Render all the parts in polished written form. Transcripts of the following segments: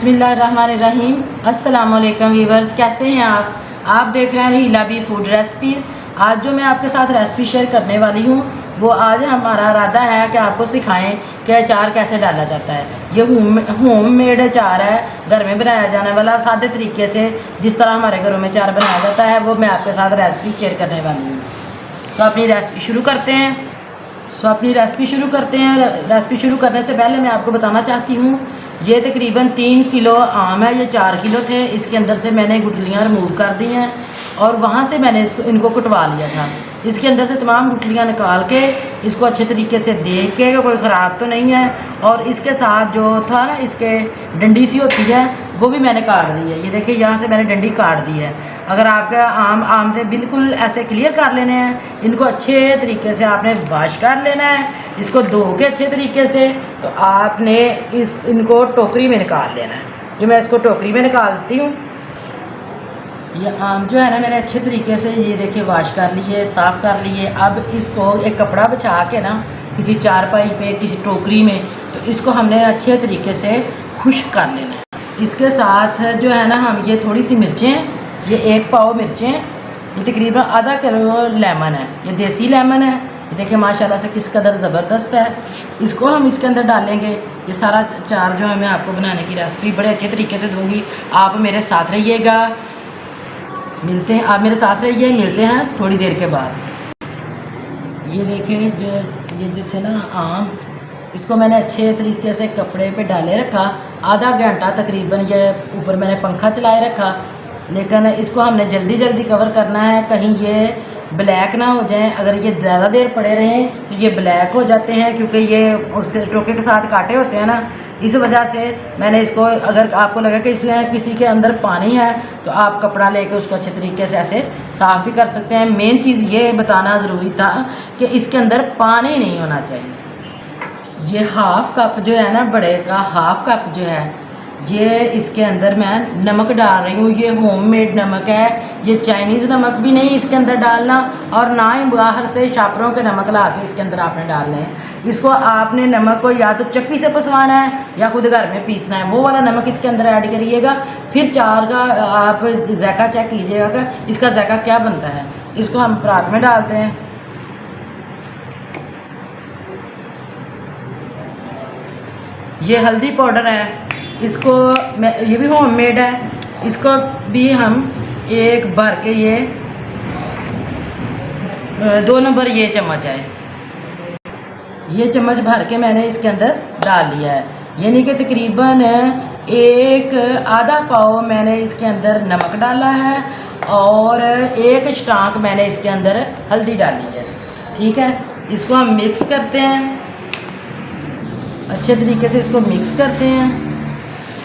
बिस्मिल्लाहिर्रहमानिर्रहीम। अस्सलाम वालेकुम व्यूवर्स, कैसे हैं आप देख रहे हैं रीला बी फूड रेसिपीज़। आज जो मैं आपके साथ रेसिपी शेयर करने वाली हूँ वो आज हमारा इरादा है कि आपको सिखाएं कि अचार कैसे डाला जाता है। ये होम मेड अचार है, घर में बनाया जाने वाला सादे तरीके से जिस तरह हमारे घरों में अचार बनाया जाता है वो मैं आपके साथ रेसिपी शेयर करने वाली हूँ। तो अपनी रेसिपी शुरू करते हैं। रेसिपी शुरू करने से पहले मैं आपको बताना चाहती हूँ ये तकरीबन 3 किलो आम है, ये 4 किलो थे। इसके अंदर से मैंने गुठलियाँ रिमूव कर दी हैं और वहाँ से मैंने इनको कटवा लिया था। इसके अंदर से तमाम गुठलियाँ निकाल के इसको अच्छे तरीके से देख के कोई ख़राब तो नहीं है, और इसके साथ जो था ना इसके डंडी सी होती है वो भी मैंने काट दी है। ये देखिए यहाँ से मैंने डंडी काट दी है। अगर आपका आम से बिल्कुल ऐसे क्लियर कर लेने हैं, इनको अच्छे तरीके से आपने वाश कर लेना है, इसको धो के अच्छे तरीके से, तो आपने इनको टोकरी में निकाल लेना है। ये मैं इसको टोकरी में निकालती हूँ। ये आम जो है ना मैंने अच्छे तरीके से ये देखिए वाश कर लिए, साफ़ कर लिए। अब इसको एक कपड़ा बिछा के ना किसी चारपाई पे, किसी टोकरी में, तो इसको हमने अच्छे तरीके से खुश्क कर लेना है। इसके साथ जो है ना हम ये थोड़ी सी मिर्चें, ये 1 पाव मिर्चें, ये तकरीबन आधा किलो लेमन है, ये देसी लेमन है। ये देखिए माशाल्लाह से किस कदर ज़बरदस्त है। इसको हम इसके अंदर डालेंगे। ये सारा अचार जो है मैं आपको बनाने की रेसिपी बड़े अच्छे तरीके से दूँगी, आप मेरे साथ रहिएगा। आप मेरे साथ रहिए, मिलते हैं थोड़ी देर के बाद। ये देखिए ये जो थे ना आम, इसको मैंने अच्छे तरीके से कपड़े पे डाले रखा। आधा घंटा तकरीबन ये ऊपर मैंने पंखा चलाए रखा, लेकिन इसको हमने जल्दी जल्दी कवर करना है, कहीं ये ब्लैक ना हो जाएं। अगर ये ज़्यादा देर पड़े रहें तो ये ब्लैक हो जाते हैं, क्योंकि ये उसके टोके के साथ काटे होते हैं ना, इस वजह से मैंने इसको, अगर आपको लगे कि इसमें किसी के अंदर पानी है तो आप कपड़ा लेके उसको अच्छे तरीके से ऐसे साफ़ भी कर सकते हैं। मेन चीज़ ये बताना ज़रूरी था कि इसके अंदर पानी नहीं होना चाहिए। ये हाफ़ कप जो है ना, बड़े का हाफ़ कप जो है, ये इसके अंदर मैं नमक डाल रही हूँ। ये होममेड नमक है, ये चाइनीज़ नमक भी नहीं इसके अंदर डालना, और ना ही बाहर से शापरों के नमक ला के इसके अंदर आपने डालना है। इसको आपने नमक को या तो चक्की से पसवाना है या खुद घर में पीसना है, वो वाला नमक इसके अंदर ऐड करिएगा। फिर चार का आप जायका चेक कीजिएगा कि इसका जायका क्या बनता है। इसको हम परात में डालते हैं। ये हल्दी पाउडर है, इसको ये भी होममेड है, इसको भी हम एक भर के, ये 2 नंबर ये चम्मच है, ये चम्मच भर के मैंने इसके अंदर डाल लिया है। यानी कि तकरीबन एक आधा पाव मैंने इसके अंदर नमक डाला है और 1 स्टांक मैंने इसके अंदर हल्दी डाली है। ठीक है, इसको हम मिक्स करते हैं, अच्छे तरीके से इसको मिक्स करते हैं।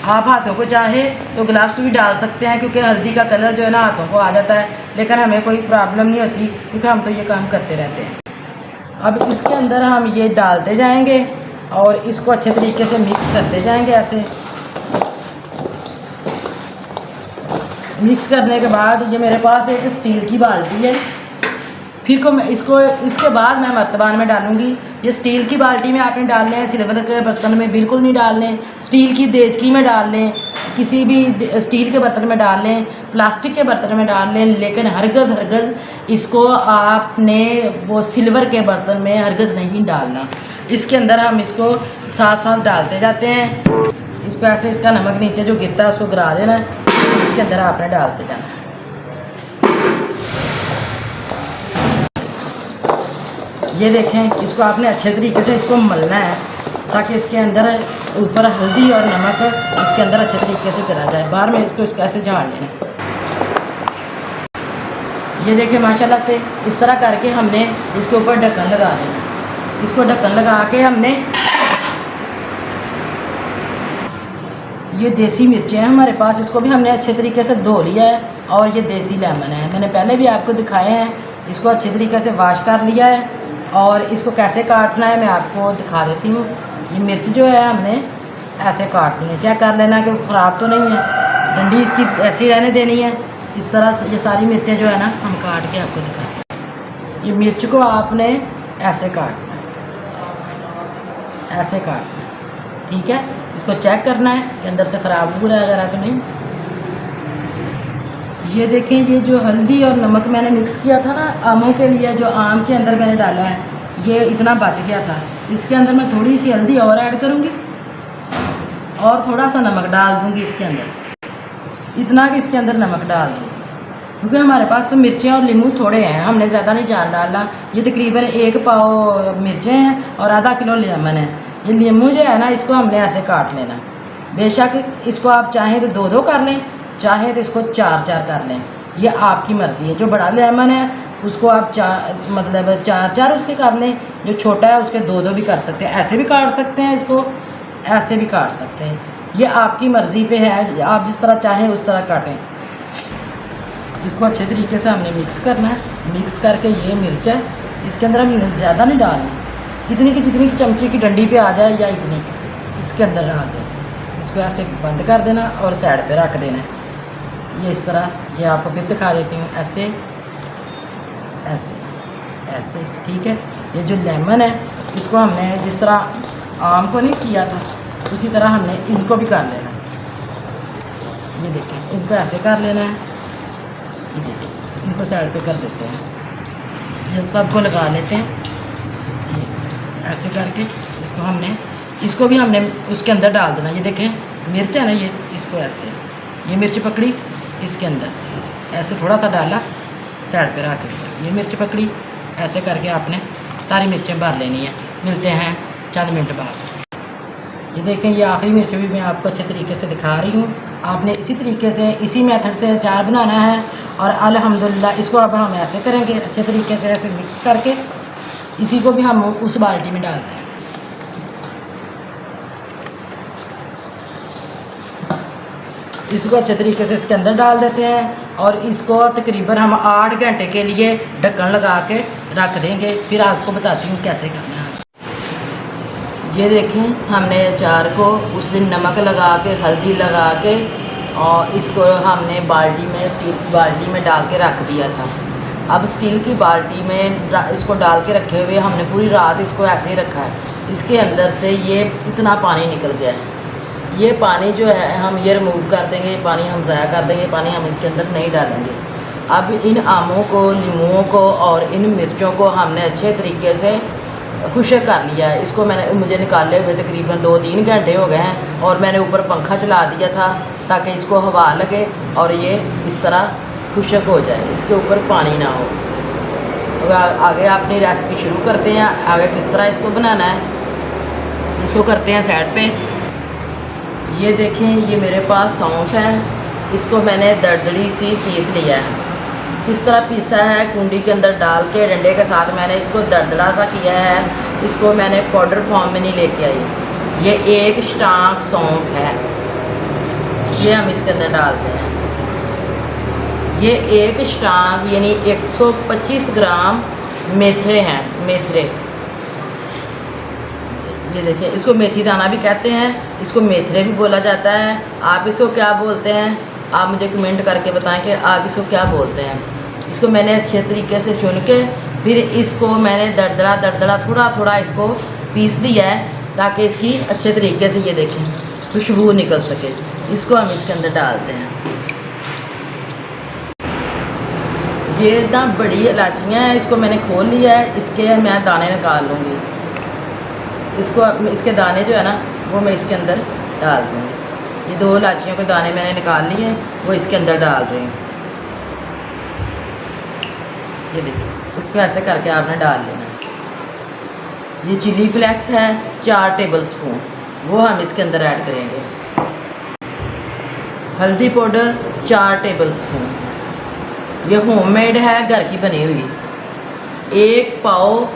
आप हाथों को चाहे तो ग्लव्स भी डाल सकते हैं, क्योंकि हल्दी का कलर जो है ना हाथों को आ जाता है, लेकिन हमें कोई प्रॉब्लम नहीं होती क्योंकि हम तो ये काम करते रहते हैं। अब इसके अंदर हम ये डालते जाएंगे और इसको अच्छे तरीके से मिक्स करते जाएंगे। ऐसे मिक्स करने के बाद ये मेरे पास एक स्टील की बाल्टी है, फिर को मैं इसके बाद मैं मर्तबान में डालूँगी। ये स्टील की बाल्टी में आपने डालने हैं, सिल्वर के बर्तन में बिल्कुल नहीं डालने। स्टील की देचकी में डाल लें, किसी भी स्टील के बर्तन में डाल लें, प्लास्टिक के बर्तन में डाल लें, लेकिन हरगज़ इसको आपने वो सिल्वर के बर्तन में हरगज़ नहीं डालना। इसके अंदर हम इसको साथ साथ डालते जाते हैं। इसको ऐसे, इसका नमक नीचे जो गिरता है उसको गिरा देना है, इसके अंदर आपने डालते जाना है। ये देखें, इसको आपने अच्छे तरीके से इसको मलना है ताकि इसके अंदर ऊपर हल्दी और नमक इसके अंदर अच्छे तरीके से चला जाए। बाहर में इसको ऐसे झाड़ लेना है। ये देखें माशाल्लाह से इस तरह करके हमने इसके ऊपर ढक्कन लगा देना। इसको ढक्कन लगा के हमने, ये देसी मिर्चें हैं हमारे पास, इसको भी हमने अच्छे तरीके से धो लिया है, और ये देसी लेमन है, मैंने पहले भी आपको दिखाए हैं। इसको अच्छे तरीके से वाश कर लिया है और इसको कैसे काटना है मैं आपको दिखा देती हूँ। ये मिर्च जो है हमने ऐसे काटनी है, चेक कर लेना कि ख़राब तो नहीं है, डंडी इसकी ऐसी रहने देनी है। इस तरह से ये सारी मिर्चें जो है ना हम काट के आपको दिखाते हैं। ये मिर्च को आपने ऐसे काटना है, ऐसे काटना है, ठीक है। इसको चेक करना है कि अंदर से ख़राब हो रहा है अगर तो नहीं। ये देखें, ये जो हल्दी और नमक मैंने मिक्स किया था ना आमों के लिए, जो आम के अंदर मैंने डाला है, ये इतना बच गया था। इसके अंदर मैं थोड़ी सी हल्दी और ऐड करूँगी और थोड़ा सा नमक डाल दूँगी इसके अंदर, इतना कि इसके अंदर नमक डाल दूँ, क्योंकि हमारे पास मिर्चें और नींबू थोड़े हैं, हमने ज़्यादा नहीं जान डालना। ये तकरीबन 1 पाव मिर्चें हैं और आधा किलो लेमन है। ये नींबू जो है ना, इसको हमने ऐसे काट लेना। बेशक इसको आप चाहें तो 2-2 कर लें, चाहे तो इसको 4-4 कर लें, ये आपकी मर्ज़ी है। जो बड़ा लेमन है उसको आप 4-4 उसके कर लें, जो छोटा है उसके 2-2 भी कर सकते हैं। ऐसे भी काट सकते हैं, इसको ऐसे भी काट सकते हैं, ये आपकी मर्ज़ी पे है, आप जिस तरह चाहें उस तरह काटें। इसको अच्छे तरीके से हमने मिक्स करना है। मिक्स करके ये मिर्च है इसके अंदर हमने ज़्यादा नहीं डालनी, इतनी की जितनी की चमचे की डंडी पे आ जाए या इतनी इसके अंदर डाल दें। इसको ऐसे बंद कर देना और साइड पे रख देना है। ये इस तरह, ये आपको फिर दिखा देती हूँ, ऐसे ऐसे ऐसे, ठीक है। ये जो लेमन है इसको हमने जिस तरह आम को नहीं किया था उसी तरह हमने इनको भी कर लेना है। ये देखें, इनको ऐसे कर लेना है। ये देखिए, इनको साइड पे कर देते हैं, ये सबको लगा लेते हैं ऐसे करके। इसको भी हमने उसके अंदर डाल देना। ये देखें मिर्च है ना, ये इसको ऐसे, ये मिर्च पकड़ी इसके अंदर ऐसे थोड़ा सा डाला, साइड पे रख दिया। ये मिर्च पकड़ी, ऐसे करके आपने सारी मिर्चें भर लेनी है। मिलते हैं चंद मिनट बाद। ये देखें, ये आखिरी मिर्च भी मैं आपको अच्छे तरीके से दिखा रही हूँ। आपने इसी तरीके से, इसी मेथड से अचार बनाना है। और अल्हम्दुलिल्लाह इसको अब हम ऐसे करेंगे अच्छे तरीके से, ऐसे मिक्स करके इसी को भी हम उस बाल्टी में डालते हैं। इसको अच्छे तरीके से इसके अंदर डाल देते हैं और इसको तकरीबन हम 8 घंटे के लिए ढक्कन लगा के रख देंगे। फिर आपको बताती हूँ कैसे करना है। ये देखें, हमने अचार को उस दिन नमक लगा के, हल्दी लगा के, और इसको हमने बाल्टी में, स्टील की बाल्टी में डाल के रख दिया था। अब स्टील की बाल्टी में इसको डाल के रखे हुए हमने पूरी रात इसको ऐसे ही रखा है। इसके अंदर से ये इतना पानी निकल गया है। ये पानी जो है हम ये रिमूव कर देंगे, ये पानी हम ज़ाया कर देंगे, पानी हम इसके अंदर नहीं डालेंगे। अब इन आमों को, नींबुओं को और इन मिर्चों को हमने अच्छे तरीके से खुशक कर लिया है। इसको मुझे निकाले हुए तकरीबन 2-3 घंटे हो गए हैं और मैंने ऊपर पंखा चला दिया था ताकि इसको हवा लगे और ये इस तरह खुशक हो जाए, इसके ऊपर पानी ना हो। तो आगे अपनी रेसिपी शुरू करते हैं। आगे किस तरह इसको बनाना है इसको करते हैं साइड पे। ये देखें, ये मेरे पास सौंफ है, इसको मैंने दरदरी सी पीस लिया है। किस तरह पीसा है, कुंडी के अंदर डाल के डंडे के साथ मैंने इसको दरदरा सा किया है। इसको मैंने पाउडर फॉर्म में नहीं लेके आई। ये 1 स्टांक सौंफ है, ये हम इसके अंदर डालते हैं। ये 1 स्टांक यानी 125 ग्राम मेथरे हैं, मेथरे। ये देखिए, इसको मेथी दाना भी कहते हैं, इसको मेथरे भी बोला जाता है। आप इसको क्या बोलते हैं, आप मुझे कमेंट करके बताएं कि आप इसको क्या बोलते हैं। इसको मैंने अच्छे तरीके से चुन के फिर इसको मैंने दरदरा थोड़ा थोड़ा इसको पीस दिया है ताकि इसकी अच्छे तरीके से, ये देखें, खुशबू निकल सके। इसको हम इसके अंदर डालते हैं। ये इतना बड़ी इलायचियाँ हैं, इसको मैंने खोल लिया है, इसके मैं दाने निकाल लूँगी। इसको इसके दाने जो है ना वो मैं इसके अंदर डाल दूँगी। ये 2 इलायचियों के दाने मैंने निकाल लिए हैं, वो इसके अंदर डाल रही हूँ। ये देखिए, इसको ऐसे करके आपने डाल लेना है। ये चिली फ्लेक्स है 4 टेबल स्पून, वो हम इसके अंदर ऐड करेंगे। हल्दी पाउडर 4 टेबल स्पून, ये होममेड है, घर की बनी हुई। 1 पाव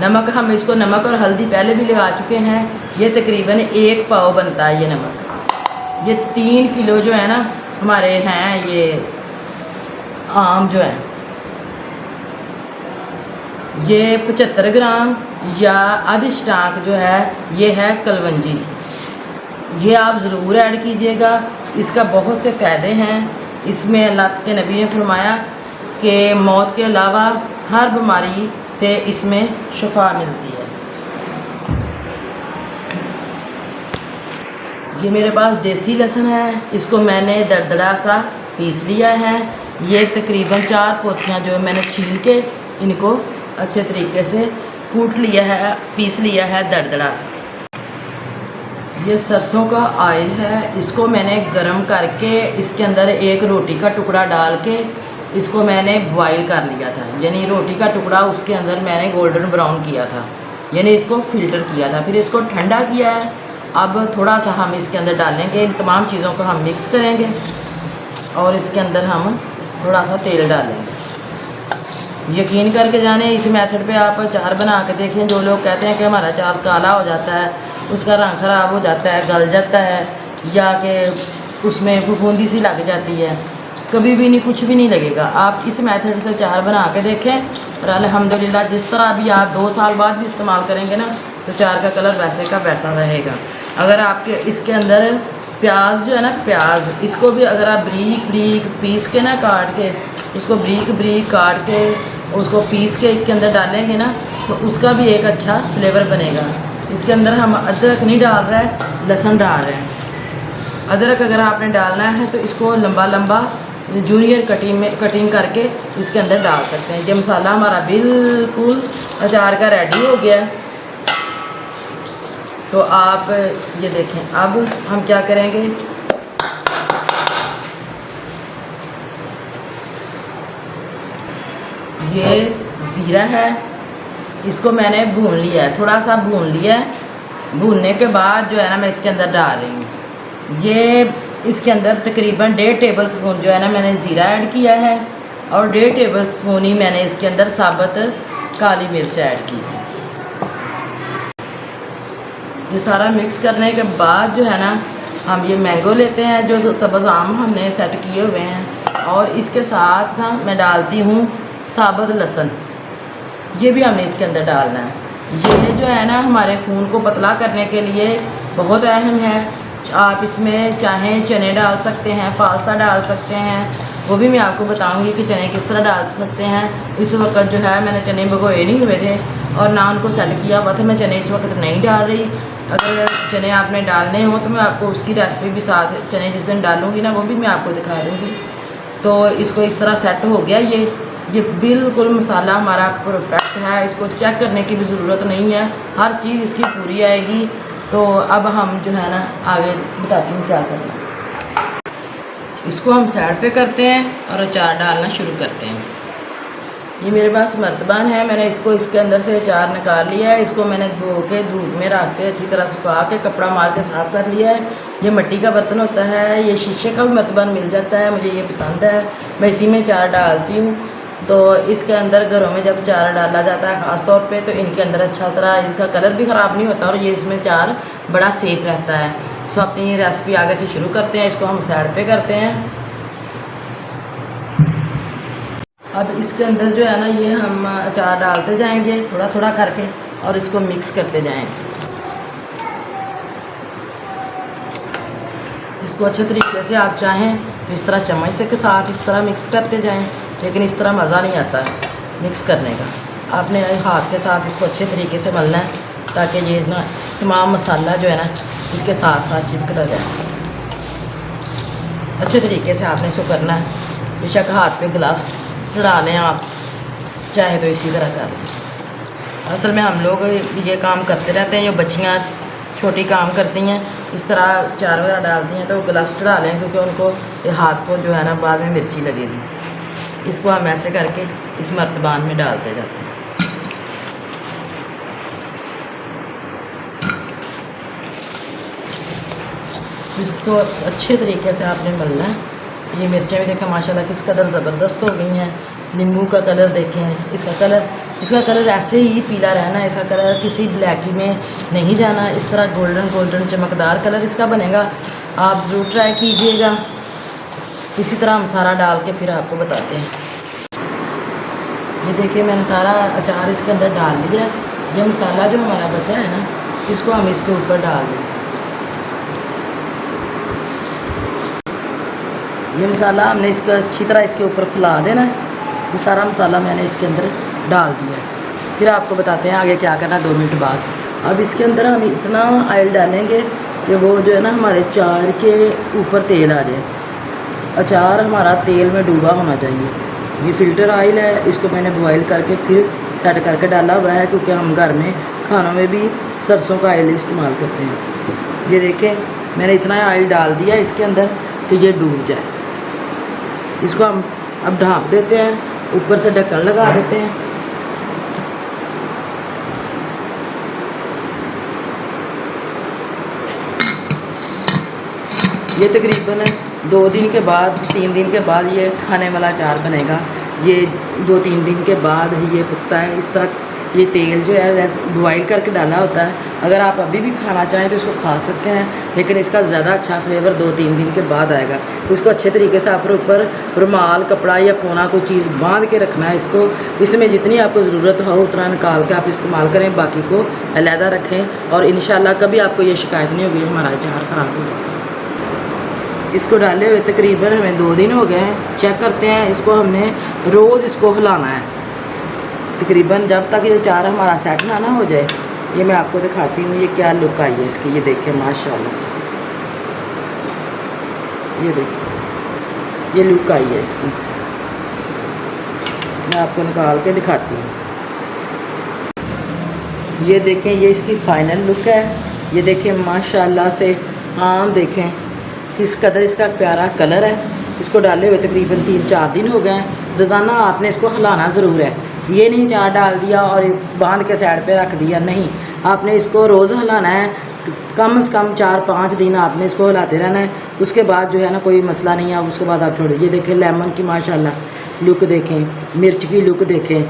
नमक हम इसको, नमक और हल्दी पहले भी लगा चुके हैं। ये तकरीबन 1 पाव बनता है ये नमक। ये 3 किलो जो है ना हमारे हैं ये आम जो है, ये 75 ग्राम या आधी स्टाक जो है ये है कलवंजी। ये आप ज़रूर ऐड कीजिएगा, इसका बहुत से फ़ायदे हैं। इसमें अल्लाह के नबी ने फरमाया कि मौत के अलावा हर बीमारी से इसमें शिफा मिलती है। ये मेरे पास देसी लहसुन है, इसको मैंने दरदरा सा पीस लिया है। ये तकरीबन 4 पोथियाँ जो मैंने छील के इनको अच्छे तरीके से कूट लिया है, पीस लिया है दरदरा सा। ये सरसों का ऑयल है, इसको मैंने गरम करके इसके अंदर एक रोटी का टुकड़ा डाल के इसको मैंने बॉईल कर लिया था, यानी रोटी का टुकड़ा उसके अंदर मैंने गोल्डन ब्राउन किया था, यानी इसको फ़िल्टर किया था। फिर इसको ठंडा किया है। अब थोड़ा सा हम इसके अंदर डालेंगे, इन तमाम चीज़ों को हम मिक्स करेंगे और इसके अंदर हम थोड़ा सा तेल डालेंगे। यकीन करके जाने इस मेथड पे आप अचार बना के देखें। जो लोग कहते हैं कि हमारा अचार काला हो जाता है, उसका रंग ख़राब हो जाता है, गल जाता है, या कि उसमें फफूंदी सी लग जाती है, कभी भी नहीं, कुछ भी नहीं लगेगा। आप इस मेथड से अचार बना के देखें और अल्हम्दुलिल्लाह जिस तरह भी आप 2 साल बाद भी इस्तेमाल करेंगे ना, तो अचार का कलर वैसे का वैसा रहेगा। अगर आपके इसके अंदर प्याज जो है ना, प्याज इसको भी अगर आप ब्रीक ब्रीक पीस के ना काट के, उसको ब्रीक ब्रीक काट के उसको पीस के इसके अंदर डालेंगे ना, तो उसका भी एक अच्छा फ्लेवर बनेगा। इसके अंदर हम अदरक नहीं डाल रहे हैं, लहसुन डाल रहे हैं। अदरक अगर आपने डालना है तो इसको लंबा लंबा जूनियर कटिंग करके इसके अंदर डाल सकते हैं। ये मसाला हमारा बिल्कुल अचार का रेडी हो गया। तो आप ये देखें, अब हम क्या करेंगे, ये ज़ीरा है, इसको मैंने भून लिया है, थोड़ा सा भून लिया है। भूनने के बाद जो है ना मैं इसके अंदर डाल रही हूँ। ये इसके अंदर तकरीबन 1.5 टेबल स्पून जो है ना मैंने ज़ीरा ऐड किया है और 1.5 टेबल स्पून ही मैंने इसके अंदर साबुत काली मिर्च ऐड की है। ये सारा मिक्स करने के बाद जो है ना हम ये मैंगो लेते हैं, जो सब्ज़ आम हमने सेट किए हुए हैं, और इसके साथ ना मैं डालती हूँ साबुत लहसुन। ये भी हमने इसके अंदर डालना है। ये जो है ना हमारे खून को पतला करने के लिए बहुत अहम है। आप इसमें चाहें चने डाल सकते हैं, फालसा डाल सकते हैं, वो भी मैं आपको बताऊंगी कि चने किस तरह डाल सकते हैं। इस वक्त जो है मैंने चने भिगोए नहीं हुए थे और ना उनको सेट किया हुआ था, मैं चने इस वक्त नहीं डाल रही। अगर चने आपने डालने हो तो मैं आपको उसकी रेसिपी भी साथ, चने जिस दिन डालूँगी ना वो भी मैं आपको दिखा दूँगी। तो इसको इस तरह सेट हो गया। ये बिल्कुल मसाला हमारा परफेक्ट है, इसको चेक करने की भी ज़रूरत नहीं है, हर चीज़ इसकी पूरी आएगी। तो अब हम जो है ना आगे बताती हूँ क्या करना है। इसको हम साइड पे करते हैं और अचार डालना शुरू करते हैं। ये मेरे पास मर्तबान है, मैंने इसको इसके अंदर से अचार निकाल लिया है। इसको मैंने धो के धूप में रख के अच्छी तरह सुखा के कपड़ा मार के साफ़ कर लिया है। ये मिट्टी का बर्तन होता है, ये शीशे का भी मर्तबान मिल जाता है, मुझे ये पसंद है, मैं इसी में अचार डालती हूँ। तो इसके अंदर घरों में जब अचार डाला जाता है ख़ास तौर पे, तो इनके अंदर अच्छा तरह इसका कलर भी ख़राब नहीं होता और ये इसमें अचार बड़ा सेफ़ रहता है। सो अपनी रेसिपी आगे से शुरू करते हैं। इसको हम साइड पे करते हैं। अब इसके अंदर जो है ना ये हम अचार डालते जाएंगे थोड़ा थोड़ा करके और इसको मिक्स करते जाएंगे। इसको अच्छे तरीके से आप चाहें तो इस तरह चम्मच से के साथ इस तरह मिक्स करते जाएं, लेकिन इस तरह मज़ा नहीं आता है मिक्स करने का। आपने हाथ के साथ इसको अच्छे तरीके से मलना है ताकि ये ना तमाम मसाला जो है ना इसके साथ साथ चिपकता जाए। अच्छे तरीके से आपने इसको करना है। बेशक हाथ पे ग्लव्स चढ़ा लें आप, चाहे तो इसी तरह कर लें। असल में हम लोग ये काम करते रहते हैं, जो बच्चियाँ छोटी काम करती हैं इस तरह अचार वगैरह डालती हैं तो ग्लव्स चढ़ा लें, क्योंकि उनको हाथ को जो है ना बाद में मिर्ची लगेगी। इसको हम ऐसे करके इस मर्तबान में डालते जाते हैं। इसको अच्छे तरीके से आपने मलना है। ये मिर्चें भी देखें माशाल्लाह किस कदर ज़बरदस्त हो गई हैं। नींबू का कलर देखें, इसका कलर ऐसे ही पीला रहना, इसका कलर किसी ब्लैकी में नहीं जाना। इस तरह गोल्डन गोल्डन चमकदार कलर इसका बनेगा। आप ज़रूर ट्राई कीजिएगा। इसी तरह हम सारा डाल के फिर आपको बताते हैं। ये देखिए मैंने सारा अचार इसके अंदर डाल लिया। ये मसाला जो हमारा बचा है ना इसको हम इसके ऊपर डाल दें। ये मसाला हमने इसको अच्छी तरह इसके ऊपर फैला देना है। ये सारा मसाला मैंने इसके अंदर डाल दिया है। फिर आपको बताते हैं आगे क्या करना 2 मिनट बाद। अब इसके अंदर हम इतना ऑयल डालेंगे कि वो जो है ना हमारे अचार के ऊपर तेल आ जाए। अचार हमारा तेल में डूबा होना चाहिए। ये फ़िल्टर ऑयल है, इसको मैंने बॉयल करके फिर सेट करके डाला हुआ है, क्योंकि हम घर में खानों में भी सरसों का ऑयल इस्तेमाल करते हैं। ये देखें, मैंने इतना ऑयल डाल दिया इसके अंदर कि ये डूब जाए। इसको हम अब ढाँप देते हैं, ऊपर से ढक्कन लगा देते हैं। ये तकरीबन 2 दिन के बाद 3 दिन के बाद ये खाने वाला अचार बनेगा। ये 2-3 दिन के बाद ही ये पकता है। इस तरह ये तेल जो है बॉयल करके डाला होता है। अगर आप अभी भी खाना चाहें तो इसको खा सकते हैं, लेकिन इसका ज़्यादा अच्छा फ्लेवर 2-3 दिन के बाद आएगा। इसको अच्छे तरीके से आप ऊपर रुमाल, कपड़ा या कोना कोई चीज़ बांध के रखना है इसको। इसमें जितनी आपको ज़रूरत हो उतना निकाल के आप इस्तेमाल करें, बाकी को अलहदा रखें और इंशाल्लाह कभी आपको ये शिकायत नहीं होगी हमारा अचार ख़राब हो जाएगा। इसको डाले हुए तकरीबन हमें 2 दिन हो गए हैं। चेक करते हैं, इसको हमने रोज़ इसको हिलाना है तकरीबन जब तक ये अचार हमारा सेट ना हो जाए। ये मैं आपको दिखाती हूँ ये क्या लुक आई है इसकी। ये देखिए माशाल्लाह से, ये देखिए ये लुक आई है इसकी। मैं आपको निकाल के दिखाती हूँ। ये देखें, ये इसकी फ़ाइनल लुक है। ये देखें माशाल्लाह से, आम देखें किस कदर इसका प्यारा कलर है। इसको डाले हुए तकरीबन 3-4 दिन हो गए हैं। रोज़ाना आपने इसको हिलाना ज़रूर है। ये नहीं अचार डाल दिया और बांध के साइड पे रख दिया, नहीं, आपने इसको रोज़ हिलाना है। कम से कम 4-5 दिन आपने इसको हिलाते रहना है। उसके बाद जो है ना कोई मसला नहीं है, उसके बाद आप छोड़िए। ये देखें लेमन की माशाल्लाह लुक देखें, मिर्च की लुक देखें,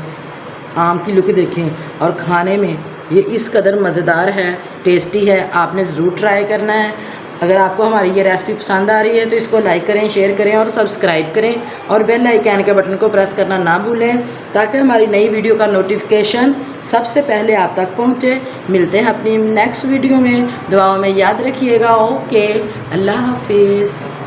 आम की लुक देखें, और खाने में ये इस कदर मज़ेदार है, टेस्टी है। आपने ज़रूर ट्राई करना है। अगर आपको हमारी ये रेसिपी पसंद आ रही है तो इसको लाइक करें, शेयर करें और सब्सक्राइब करें, और बेल आइकन के बटन को प्रेस करना ना भूलें, ताकि हमारी नई वीडियो का नोटिफिकेशन सबसे पहले आप तक पहुंचे। मिलते हैं अपनी नेक्स्ट वीडियो में। दुआओं में याद रखिएगा। ओके, अल्लाह हाफिज़।